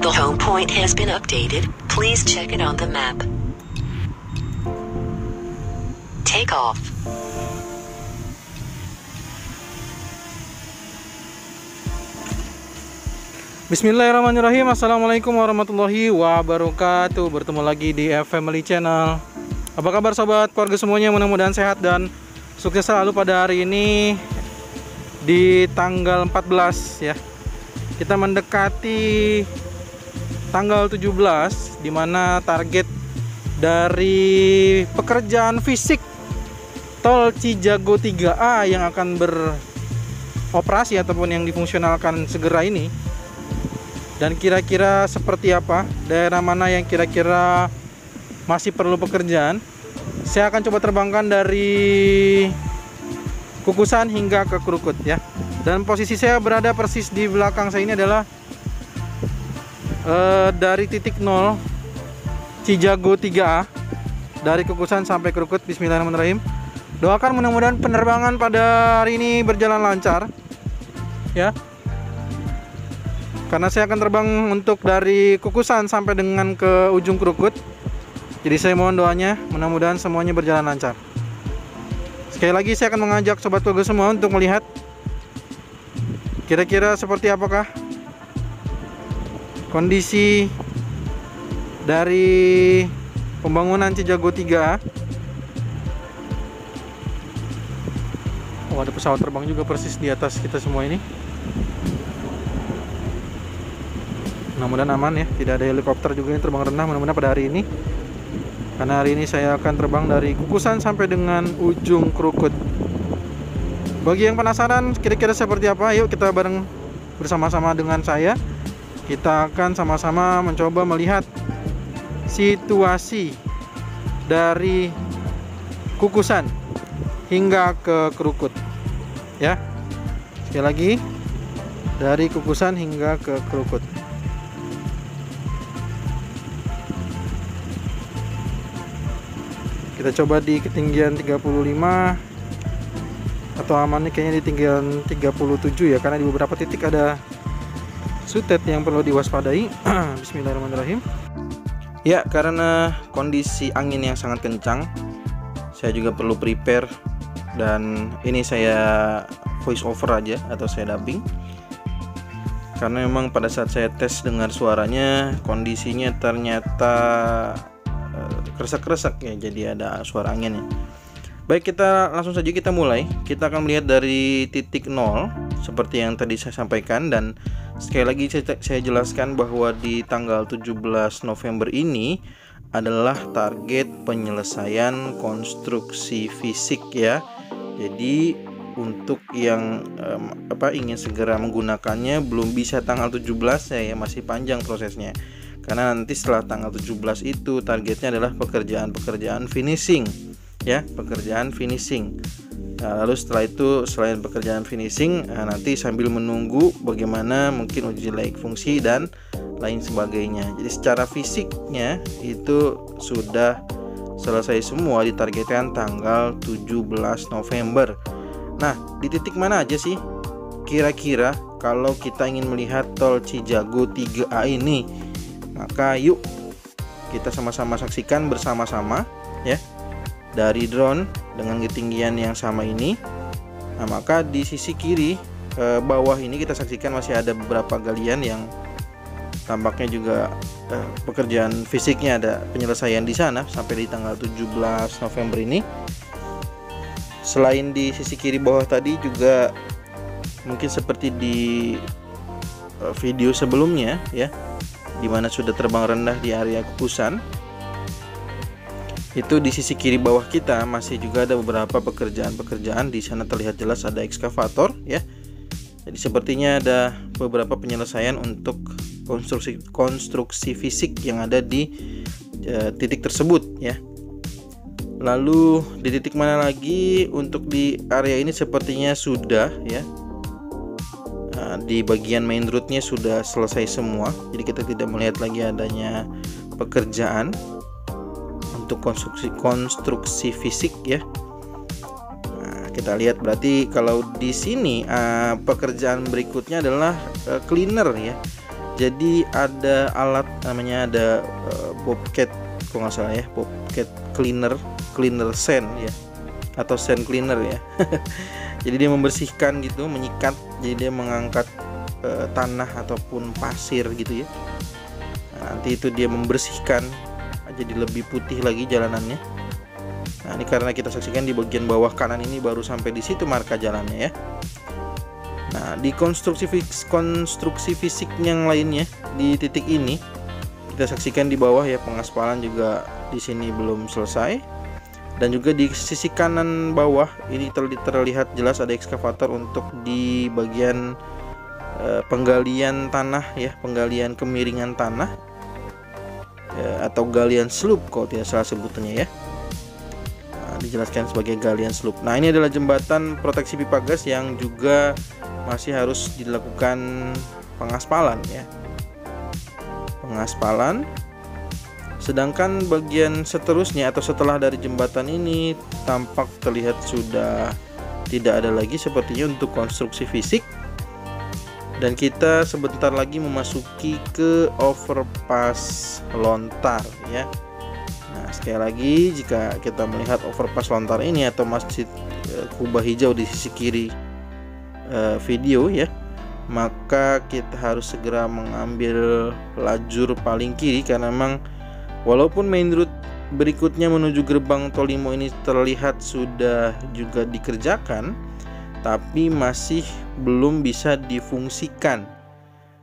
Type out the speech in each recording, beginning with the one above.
The home point has been updated. Please check it on the map. Take off. Bismillahirrahmanirrahim. Assalamualaikum warahmatullahi wabarakatuh. Bertemu lagi di Family Channel. Apa kabar sobat keluarga semuanya? Mudah-mudahan sehat dan sukses selalu pada hari ini di tanggal 14 ya. Kita mendekati tanggal 17 di mana target dari pekerjaan fisik Tol Cijago 3A yang akan beroperasi ataupun yang difungsionalkan segera ini. Dan kira-kira seperti apa, daerah mana yang kira-kira masih perlu pekerjaan, saya akan coba terbangkan dari Kukusan hingga ke Krukut ya. Dan posisi saya berada persis di belakang saya ini adalah dari titik 0 Cijago 3A, dari Kukusan sampai Krukut. Bismillahirrahmanirrahim. Doakan mudah-mudahan penerbangan pada hari ini berjalan lancar ya. Karena saya akan terbang untuk dari Kukusan sampai dengan ke ujung Krukut. Jadi saya mohon doanya, mudah-mudahan semuanya berjalan lancar. Sekali lagi saya akan mengajak sobat keluarga semua untuk melihat kira-kira seperti apakah kondisi dari pembangunan Cijago 3A. Oh, ada pesawat terbang juga persis di atas kita semua ini. Mudah-mudahan aman ya, tidak ada helikopter juga yang terbang rendah mudah-mudahan pada hari ini. Karena hari ini saya akan terbang dari Kukusan sampai dengan ujung Krukut. Bagi yang penasaran kira-kira seperti apa, yuk kita bareng bersama-sama dengan saya. Kita akan sama-sama mencoba melihat situasi dari Kukusan hingga ke Krukut ya. Sekali lagi, dari Kukusan hingga ke Krukut. Kita coba di ketinggian 35 atau amannya kayaknya di ketinggian 37 ya, karena di beberapa titik ada sutet yang perlu diwaspadai. Bismillahirrahmanirrahim. Ya, karena kondisi angin yang sangat kencang, saya juga perlu prepare, dan ini saya voice over aja atau saya dubbing. Karena memang pada saat saya tes dengar suaranya, kondisinya ternyata kresek-kresek ya, jadi ada suara anginnya. Baik, kita langsung saja kita mulai. Kita akan melihat dari titik 0 seperti yang tadi saya sampaikan, dan sekali lagi saya jelaskan bahwa di tanggal 17 November ini adalah target penyelesaian konstruksi fisik ya. Jadi untuk yang ingin segera menggunakannya belum bisa tanggal 17 ya, masih panjang prosesnya. Karena nanti setelah tanggal 17 itu targetnya adalah pekerjaan finishing ya, pekerjaan finishing. Nah, lalu setelah itu selain pekerjaan finishing, nanti sambil menunggu bagaimana mungkin uji layak fungsi dan lain sebagainya. Jadi secara fisiknya itu sudah selesai semua, ditargetkan tanggal 17 November. Nah, di titik mana aja sih kira-kira kalau kita ingin melihat Tol Cijago 3A ini? Maka yuk kita sama-sama saksikan bersama-sama ya, dari drone dengan ketinggian yang sama ini. Nah, maka di sisi kiri bawah ini kita saksikan masih ada beberapa galian yang tampaknya juga pekerjaan fisiknya ada penyelesaian di sana sampai di tanggal 17 November ini. Selain di sisi kiri bawah tadi juga mungkin seperti di video sebelumnya ya, dimana sudah terbang rendah di area Kukusan, itu di sisi kiri bawah kita masih juga ada beberapa pekerjaan-pekerjaan. Di sana terlihat jelas ada ekskavator ya. Jadi sepertinya ada beberapa penyelesaian untuk konstruksi fisik yang ada di titik tersebut ya. Lalu di titik mana lagi untuk di area ini sepertinya sudah ya. Di bagian main roadnya sudah selesai semua, jadi kita tidak melihat lagi adanya pekerjaan untuk konstruksi fisik ya. Nah, kita lihat berarti kalau di sini pekerjaan berikutnya adalah cleaner ya. Jadi ada alat namanya bobcat, kalau nggak salah ya, bobcat cleaner sand ya, atau sand cleaner ya. Jadi dia membersihkan gitu, menyikat, jadi dia mengangkat tanah ataupun pasir gitu ya. Nah, nanti itu dia membersihkan jadi lebih putih lagi jalanannya. Nah, ini karena kita saksikan di bagian bawah kanan ini baru sampai di situ marka jalannya ya. Nah, di konstruksi fisik yang lainnya di titik ini kita saksikan di bawah ya, pengaspalan juga di sini belum selesai, dan juga di sisi kanan bawah ini terlihat jelas ada ekskavator untuk di bagian penggalian tanah ya, penggalian kemiringan tanah ya, atau galian sloop kalau tidak salah sebutannya ya. Dijelaskan sebagai galian sloop. Nah, ini adalah jembatan proteksi pipa gas yang juga masih harus dilakukan pengaspalan ya. Pengaspalan. Sedangkan bagian seterusnya atau setelah dari jembatan ini tampak terlihat sudah tidak ada lagi sepertinya untuk konstruksi fisik. Dan kita sebentar lagi memasuki ke overpass Lontar ya. Nah, sekali lagi jika kita melihat overpass Lontar ini atau Masjid Kubah Hijau di sisi kiri video ya, maka kita harus segera mengambil lajur paling kiri, karena memang walaupun main route berikutnya menuju gerbang tol Limo ini terlihat sudah juga dikerjakan, tapi masih belum bisa difungsikan.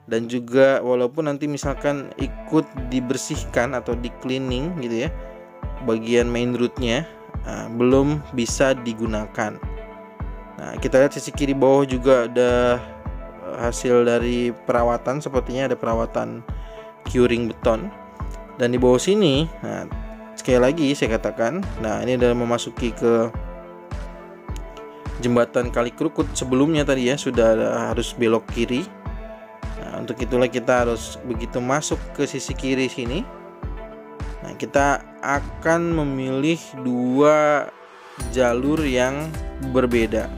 Dan juga walaupun nanti misalkan ikut dibersihkan atau di cleaning gitu ya, bagian main route-nya belum bisa digunakan. Nah, kita lihat sisi kiri bawah juga ada hasil dari perawatan, sepertinya ada perawatan curing beton. Dan di bawah sini, nah, sekali lagi saya katakan, nah ini adalah memasuki ke jembatan Kali Krukut. Sebelumnya tadi ya sudah harus belok kiri. Nah, untuk itulah kita harus begitu masuk ke sisi kiri sini. Nah, kita akan memilih dua jalur yang berbeda,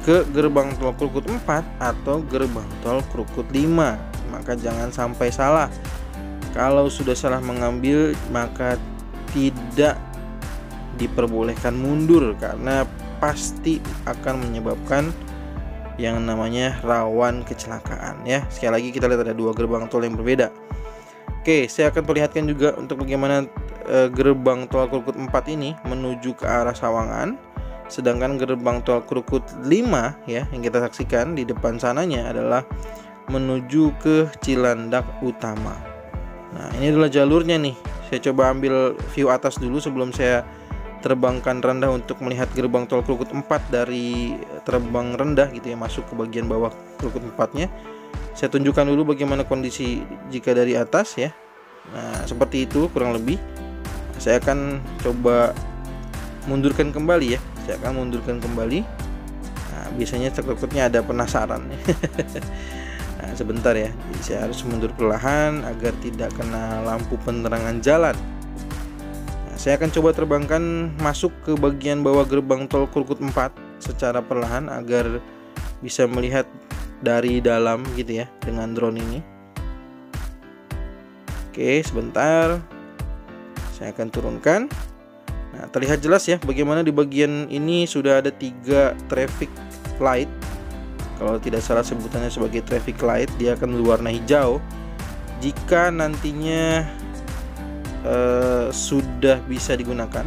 ke gerbang tol Krukut 4 atau gerbang tol Krukut 5. Maka jangan sampai salah. Kalau sudah salah mengambil, maka tidak diperbolehkan mundur, karena pasti akan menyebabkan yang namanya rawan kecelakaan ya. Sekali lagi kita lihat ada dua gerbang tol yang berbeda. Oke, saya akan perlihatkan juga untuk bagaimana gerbang tol Krukut 4 ini menuju ke arah Sawangan. Sedangkan gerbang tol Krukut 5 ya yang kita saksikan di depan sananya adalah menuju ke Cilandak Utama. Nah, ini adalah jalurnya nih. Saya coba ambil view atas dulu sebelum saya terbangkan rendah untuk melihat gerbang tol Krukut 4 dari terbang rendah gitu ya, masuk ke bagian bawah Krukut 4-nya. Saya tunjukkan dulu bagaimana kondisi jika dari atas ya. Nah, seperti itu kurang lebih. Saya akan coba mundurkan kembali ya. Saya akan mundurkan kembali. Nah, biasanya takutnya ada penasaran. Nah, sebentar ya. Jadi saya harus mundur perlahan agar tidak kena lampu penerangan jalan. Saya akan coba terbangkan masuk ke bagian bawah gerbang tol Krukut 4 secara perlahan agar bisa melihat dari dalam gitu ya dengan drone ini. Oke, sebentar. Saya akan turunkan. Nah, terlihat jelas ya bagaimana di bagian ini sudah ada 3 traffic light. Kalau tidak salah sebutannya sebagai traffic light, dia akan berwarna hijau. Jika nantinya sudah bisa digunakan,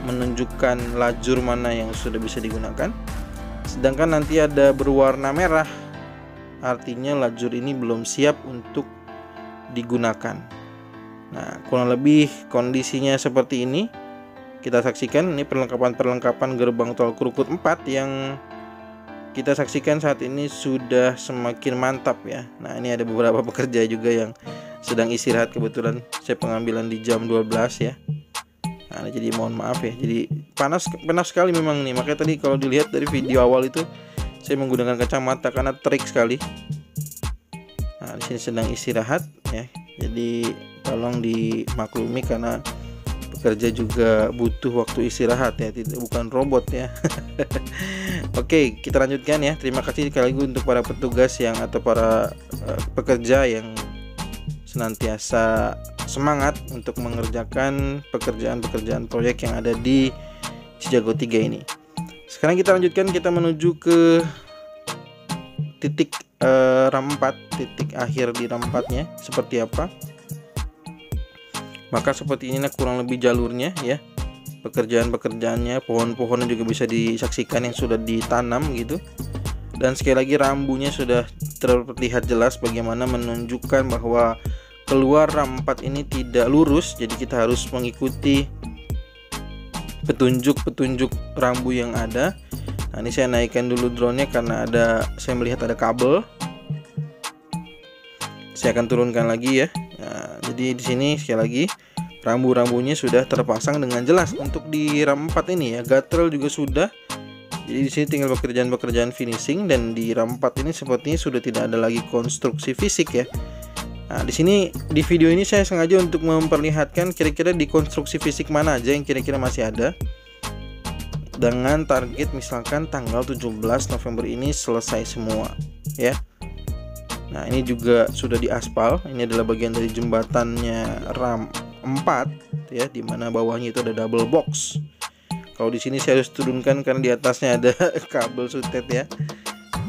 menunjukkan lajur mana yang sudah bisa digunakan. Sedangkan nanti ada berwarna merah, artinya lajur ini belum siap untuk digunakan. Nah, kurang lebih kondisinya seperti ini. Kita saksikan ini perlengkapan gerbang tol Krukut 4 yang kita saksikan saat ini sudah semakin mantap ya. Nah, ini ada beberapa pekerja juga yang sedang istirahat, kebetulan saya pengambilan di jam 12 ya. Nah, jadi mohon maaf ya. Jadi panas sekali memang nih. Makanya tadi kalau dilihat dari video awal itu saya menggunakan kacamata karena terik sekali. Nah, di sini sedang istirahat ya. Jadi tolong dimaklumi karena pekerja juga butuh waktu istirahat ya, bukan robot ya. Oke, kita lanjutkan ya. Terima kasih sekali lagi untuk para petugas yang atau para pekerja yang senantiasa semangat untuk mengerjakan pekerjaan-pekerjaan proyek yang ada di Cijago 3 ini. Sekarang kita lanjutkan, kita menuju ke titik RAM 4, titik akhir di RAM 4-nya seperti apa. Maka seperti inilah kurang lebih jalurnya ya. Pekerjaan-pekerjaannya, pohon-pohonnya juga bisa disaksikan yang sudah ditanam gitu. Dan sekali lagi rambunya sudah terlihat jelas bagaimana menunjukkan bahwa keluar RAM 4 ini tidak lurus. Jadi kita harus mengikuti petunjuk-petunjuk rambu yang ada. Nah, ini saya naikkan dulu drone-nya karena saya melihat ada kabel. Saya akan turunkan lagi ya. Nah, jadi di sini sekali lagi rambu-rambunya sudah terpasang dengan jelas untuk di RAM 4 ini ya. Guardrail juga sudah. Jadi di sini tinggal pekerjaan-pekerjaan finishing, dan di RAM 4 ini sepertinya sudah tidak ada lagi konstruksi fisik ya. Nah, di sini di video ini saya sengaja untuk memperlihatkan kira-kira di konstruksi fisik mana aja yang kira-kira masih ada. Dengan target misalkan tanggal 17 November ini selesai semua ya. Nah, ini juga sudah diaspal. Ini adalah bagian dari jembatannya RAM 4 ya, dimana bawahnya itu ada double box. Kalau di sini saya harus turunkan karena di atasnya ada kabel sutet ya.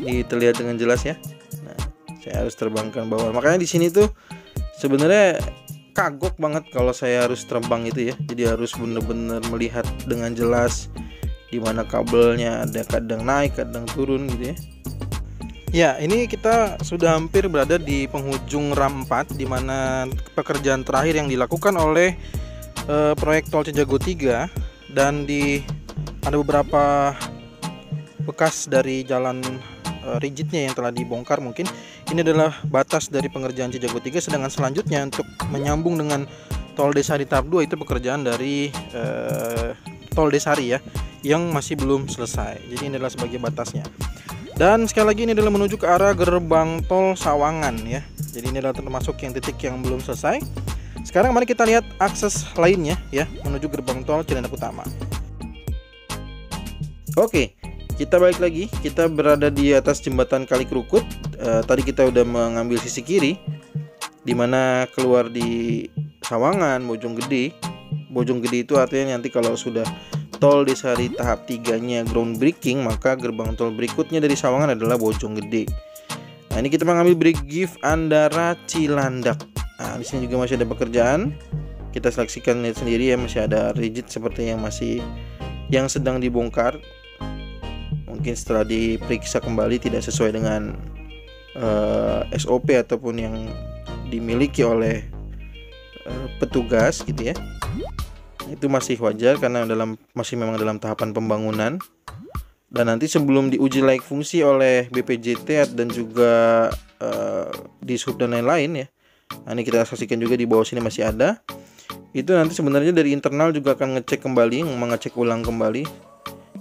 Ini terlihat dengan jelas ya. Nah, saya harus terbangkan bawah. Makanya di sini tuh sebenarnya kagok banget kalau saya harus terbang itu ya. Jadi harus benar-benar melihat dengan jelas di mana kabelnya ada, kadang naik, kadang turun gitu ya. Ya, ini kita sudah hampir berada di penghujung RAM 4, di mana pekerjaan terakhir yang dilakukan oleh proyek tol Cijago 3, dan ada beberapa bekas dari jalan rigidnya yang telah dibongkar mungkin. Ini adalah batas dari pengerjaan Cijago 3, sedangkan selanjutnya untuk menyambung dengan tol Desari tahap 2 itu pekerjaan dari tol Desari ya, yang masih belum selesai. Jadi ini adalah sebagai batasnya. Dan sekali lagi ini adalah menuju ke arah gerbang tol Sawangan ya. Jadi ini adalah termasuk yang titik yang belum selesai. Sekarang mari kita lihat akses lainnya ya, menuju gerbang tol Cilandak Utama. Oke, kita balik lagi. Kita berada di atas jembatan Kali Krukut. Tadi kita udah mengambil sisi kiri, dimana keluar di Sawangan, Bojonggede. Bojonggede itu artinya nanti kalau sudah tol Desari tahap 3-nya groundbreaking, maka gerbang tol berikutnya dari Sawangan adalah Bojonggede. Nah, ini kita mengambil Brigif Andara Cilandak. Nah, di sini juga masih ada pekerjaan. Kita seleksikan lihat sendiri ya, masih ada rigid seperti yang sedang dibongkar. Mungkin setelah diperiksa kembali tidak sesuai dengan SOP ataupun yang dimiliki oleh petugas gitu ya. Itu masih wajar karena masih memang dalam tahapan pembangunan. Dan nanti sebelum diuji layak fungsi oleh BPJT dan juga Dishub dan lain-lain ya. Nah, ini kita saksikan juga di bawah sini masih ada. Itu nanti sebenarnya dari internal juga akan mengecek ulang kembali.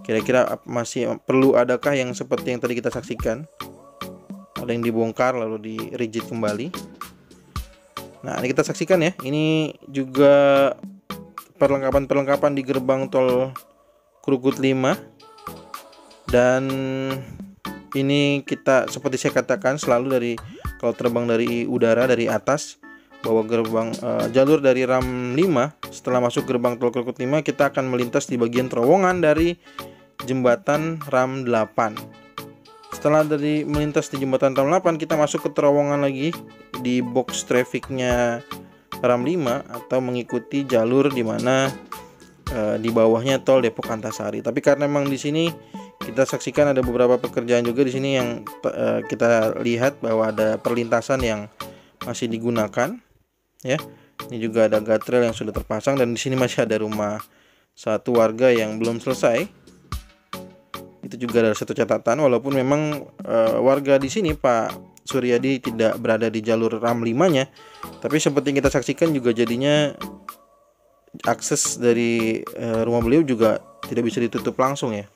Kira-kira masih perlu adakah yang seperti yang tadi kita saksikan. Ada yang dibongkar lalu di rigid kembali. Nah, ini kita saksikan ya. Ini juga perlengkapan di gerbang tol Krukut 5. Dan ini kita seperti saya katakan selalu kalau terbang dari udara dari atas, bahwa jalur dari RAM 5 setelah masuk gerbang tol Krukut 5 kita akan melintas di bagian terowongan dari jembatan RAM 8. Setelah melintas di jembatan RAM 8, kita masuk ke terowongan lagi di box trafficnya RAM 5 atau mengikuti jalur di mana di bawahnya tol Depok Antasari. Tapi karena memang di sini kita saksikan ada beberapa pekerjaan juga di sini yang kita lihat bahwa ada perlintasan yang masih digunakan ya. Ini juga ada guardrail yang sudah terpasang, dan di sini masih ada rumah satu warga yang belum selesai. Itu juga ada satu catatan, walaupun memang warga di sini Pak Suryadi tidak berada di jalur RAM 5-nya, tapi seperti yang kita saksikan juga jadinya akses dari rumah beliau juga tidak bisa ditutup langsung ya.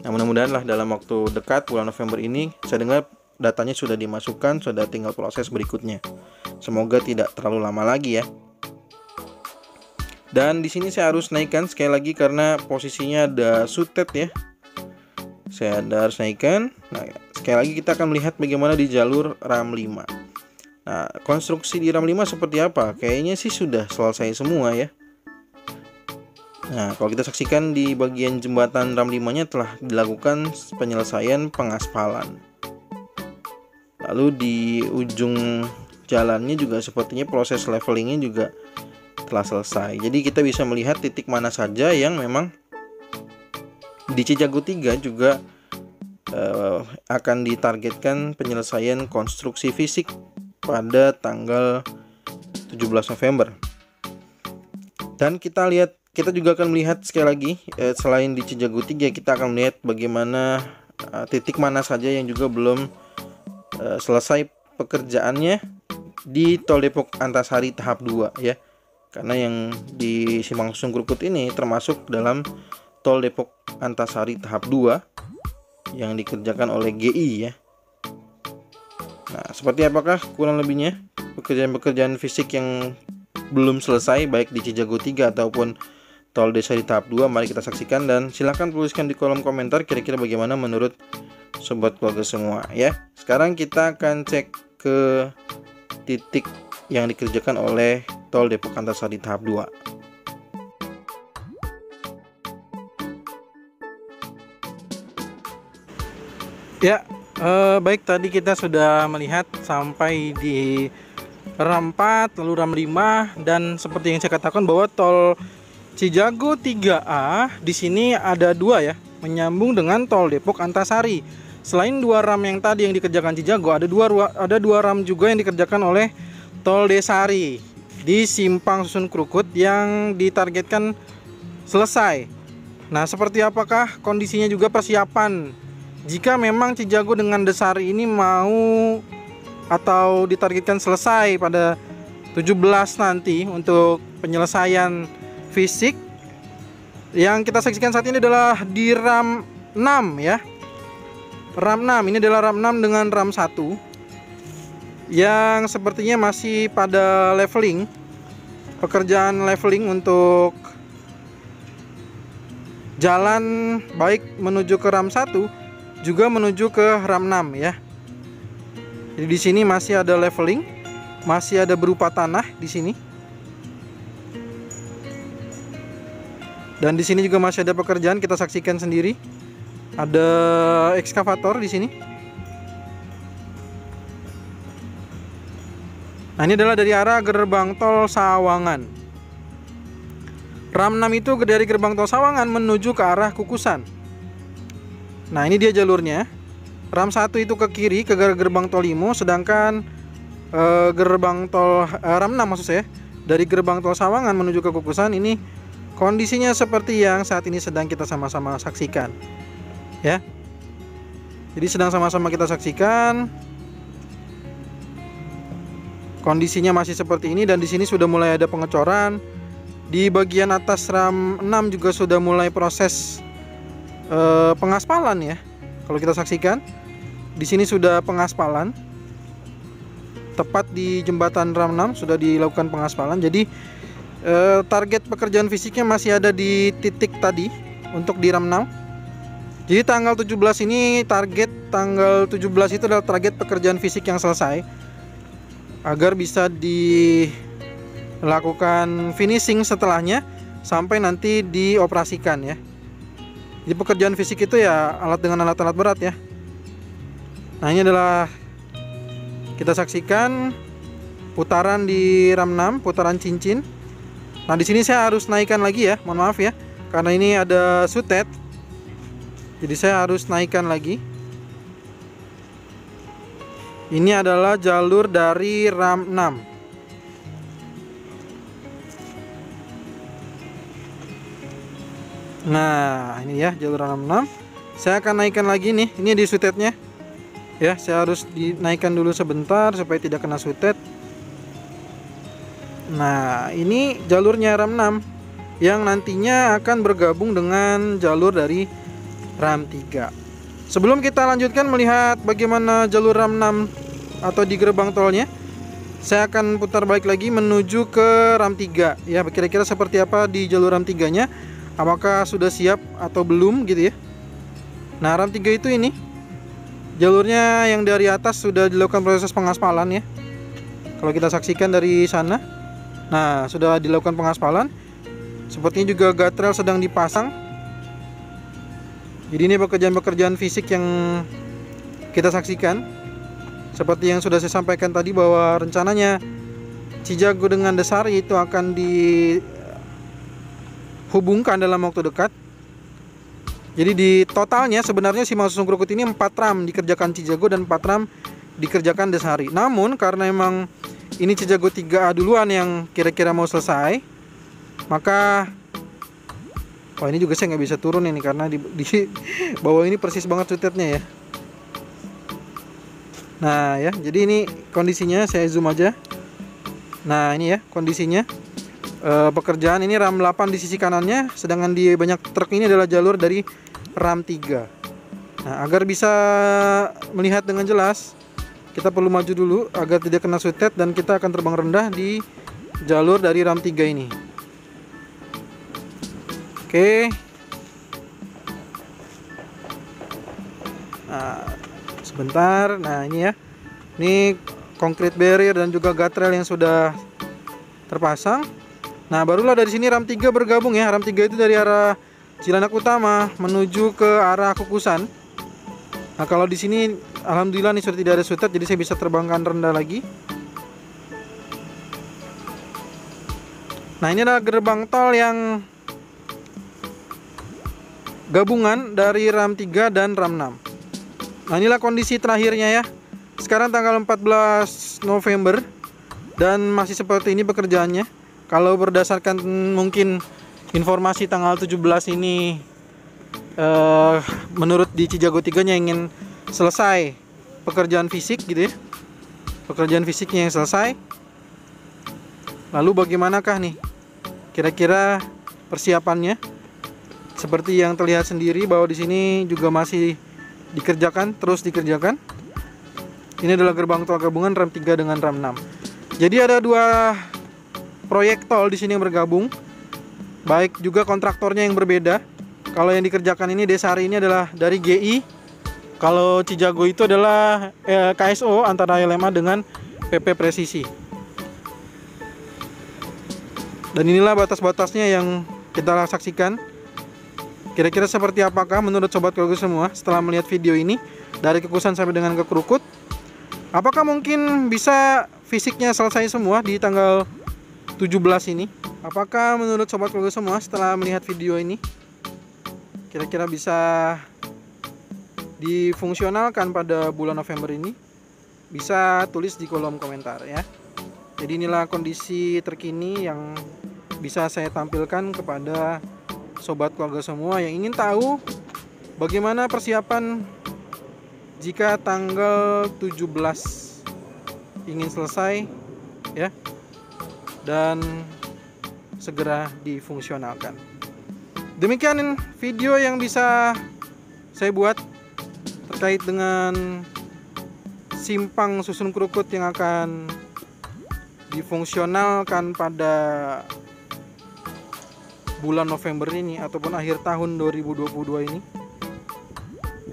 Nah, mudah-mudahan lah dalam waktu dekat bulan November ini, saya dengar datanya sudah dimasukkan, sudah tinggal proses berikutnya. Semoga tidak terlalu lama lagi ya. Dan di sini saya harus naikkan sekali lagi karena posisinya ada sutet ya. Saya harus naikkan. Nah, sekali lagi kita akan melihat bagaimana di jalur RAM 5. Nah, konstruksi di RAM 5 seperti apa? Kayaknya sih sudah selesai semua ya. Nah, kalau kita saksikan di bagian jembatan RAM 5-nya telah dilakukan penyelesaian pengaspalan. Lalu di ujung jalannya juga sepertinya proses levelingnya juga telah selesai. Jadi kita bisa melihat titik mana saja yang memang di Cijago 3 juga akan ditargetkan penyelesaian konstruksi fisik pada tanggal 17 November. Dan kita juga akan melihat sekali lagi, selain di Cijago 3, kita akan melihat bagaimana titik mana saja yang juga belum selesai pekerjaannya di Tol Depok Antasari tahap 2 ya. Karena yang di Simpang Susun Krukut ini termasuk dalam Tol Depok Antasari tahap 2 yang dikerjakan oleh GI ya. Nah, seperti apakah kurang lebihnya pekerjaan-pekerjaan fisik yang belum selesai baik di Cijago 3 ataupun Tol Desa di tahap 2? Mari kita saksikan dan silahkan tuliskan di kolom komentar kira-kira bagaimana menurut sobat keluarga semua ya. Sekarang kita akan cek ke titik yang dikerjakan oleh Tol Depok Antasari tahap 2. Ya, baik, tadi kita sudah melihat sampai di RAM 4, lalu RAM 5, dan seperti yang saya katakan bahwa Tol Cijago 3A di sini ada 2 ya, menyambung dengan Tol Depok Antasari. Selain 2 RAM yang tadi yang dikerjakan Cijago, ada 2 RAM juga yang dikerjakan oleh Tol Desari di Simpang Susun Krukut yang ditargetkan selesai. Nah, seperti apakah kondisinya juga persiapan jika memang Cijago dengan Desari ini mau atau ditargetkan selesai pada 17 nanti untuk penyelesaian fisik. Yang kita saksikan saat ini adalah di RAM 6 ya. RAM 6 ini adalah RAM 6 dengan RAM 1 yang sepertinya masih pada leveling. Pekerjaan leveling untuk jalan baik menuju ke RAM 1 juga menuju ke RAM 6 ya. Jadi di sini masih ada leveling, masih ada berupa tanah di sini. Dan di sini juga masih ada pekerjaan, kita saksikan sendiri. Ada ekskavator di sini. Nah, ini adalah dari arah gerbang tol Sawangan. RAM 6 itu dari gerbang tol Sawangan menuju ke arah Kukusan. Nah, ini dia jalurnya. RAM 1 itu ke kiri ke gerbang tol Limo, sedangkan gerbang tol RAM 6 maksud saya, dari gerbang tol Sawangan menuju ke Kukusan ini kondisinya seperti yang saat ini sedang kita sama-sama saksikan. Ya. Jadi sedang sama-sama kita saksikan. Kondisinya masih seperti ini dan di sini sudah mulai ada pengecoran. Di bagian atas RAM 6 juga sudah mulai proses pengaspalan ya. Kalau kita saksikan di sini sudah pengaspalan, tepat di jembatan RAM 6 sudah dilakukan pengaspalan. Jadi target pekerjaan fisiknya masih ada di titik tadi untuk di RAM 6. Jadi tanggal 17 ini tanggal 17 itu adalah target pekerjaan fisik yang selesai agar bisa dilakukan finishing setelahnya sampai nanti dioperasikan ya. Jadi pekerjaan fisik itu ya dengan alat-alat berat ya. Nah, ini adalah kita saksikan putaran di RAM 6, putaran cincin. Nah, di sini saya harus naikkan lagi ya, mohon maaf ya, karena ini ada sutet. Jadi saya harus naikkan lagi. Ini adalah jalur dari RAM 6. Nah, ini ya jalur RAM 6. Saya akan naikkan lagi nih. Ini di sutetnya. Ya, saya harus dinaikkan dulu sebentar supaya tidak kena sutet. Nah, ini jalurnya RAM 6 yang nantinya akan bergabung dengan jalur dari RAM 3. Sebelum kita lanjutkan melihat bagaimana jalur RAM 6 atau di gerbang tolnya, saya akan putar balik lagi menuju ke RAM 3 ya. Kira-kira seperti apa di jalur RAM 3-nya? Apakah sudah siap atau belum gitu ya. Nah, RAM 3 itu ini jalurnya yang dari atas sudah dilakukan proses pengaspalan ya. Kalau kita saksikan dari sana, nah sudah dilakukan pengaspalan. Sepertinya juga guardrail sedang dipasang. Jadi ini pekerjaan-pekerjaan fisik yang kita saksikan. Seperti yang sudah saya sampaikan tadi bahwa rencananya Cijago dengan Desari itu akan dihubungkan dalam waktu dekat. Jadi di totalnya sebenarnya Simpang Susun Krukut ini 4 ram dikerjakan Cijago dan 4 ram dikerjakan Desari. Namun karena memang ini Cijago 3A duluan yang kira-kira mau selesai, maka ini juga saya nggak bisa turun ini karena di bawah ini persis banget sutetnya ya. Nah ya, jadi ini kondisinya, saya zoom aja. Nah ini ya kondisinya. Pekerjaan ini RAM 8 di sisi kanannya, sedangkan di banyak truk ini adalah jalur dari RAM 3. Nah, agar bisa melihat dengan jelas, kita perlu maju dulu agar tidak kena sutet, dan kita akan terbang rendah di jalur dari RAM 3 ini. Oke. Nah, sebentar. Nah, ini ya. Ini concrete barrier dan juga guardrail yang sudah terpasang. Nah, barulah dari sini RAM 3 bergabung ya. RAM 3 itu dari arah Cilandak Utama menuju ke arah Kukusan. Nah, kalau di sini alhamdulillah nih sudah tidak ada sutet, jadi saya bisa terbangkan rendah lagi. Nah, ini adalah gerbang tol yang gabungan dari RAM 3 dan RAM 6. Nah, inilah kondisi terakhirnya ya. Sekarang tanggal 14 November dan masih seperti ini pekerjaannya. Kalau berdasarkan mungkin informasi tanggal 17 ini menurut di Cijago 3 nya ingin selesai pekerjaan fisik gitu ya. Pekerjaan fisiknya yang selesai. Lalu bagaimanakah nih kira-kira persiapannya? Seperti yang terlihat sendiri bahwa di sini juga masih dikerjakan, terus dikerjakan. Ini adalah gerbang tol gabungan RAM 3 dengan RAM 6. Jadi ada dua proyek tol di sini yang bergabung, baik juga kontraktornya yang berbeda. Kalau yang dikerjakan ini Desari ini adalah dari GI, kalau Cijago itu adalah KSO antara LMA dengan PP Presisi. Dan inilah batas-batasnya yang kita saksikan. Kira-kira seperti apakah menurut Sobat Keluarga semua setelah melihat video ini dari Kukusan sampai dengan ke Krukut? Apakah mungkin bisa fisiknya selesai semua di tanggal 17 ini? Apakah menurut Sobat Keluarga semua setelah melihat video ini kira-kira bisa difungsionalkan pada bulan November ini? Bisa tulis di kolom komentar ya. Jadi inilah kondisi terkini yang bisa saya tampilkan kepada Sobat Keluarga semua yang ingin tahu bagaimana persiapan jika tanggal 17 ingin selesai ya, dan segera difungsionalkan. Demikian video yang bisa saya buat terkait dengan Simpang Susun Krukut yang akan difungsionalkan pada bulan November ini ataupun akhir tahun 2022 ini.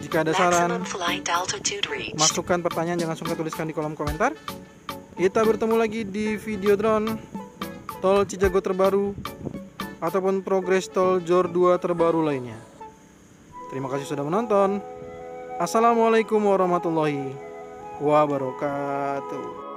Jika ada saran, masukan, pertanyaan, jangan sungkan tuliskan di kolom komentar. Kita bertemu lagi di video drone tol Cijago terbaru ataupun progres tol JOR 2 terbaru lainnya. Terima kasih sudah menonton. Assalamualaikum warahmatullahi wabarakatuh.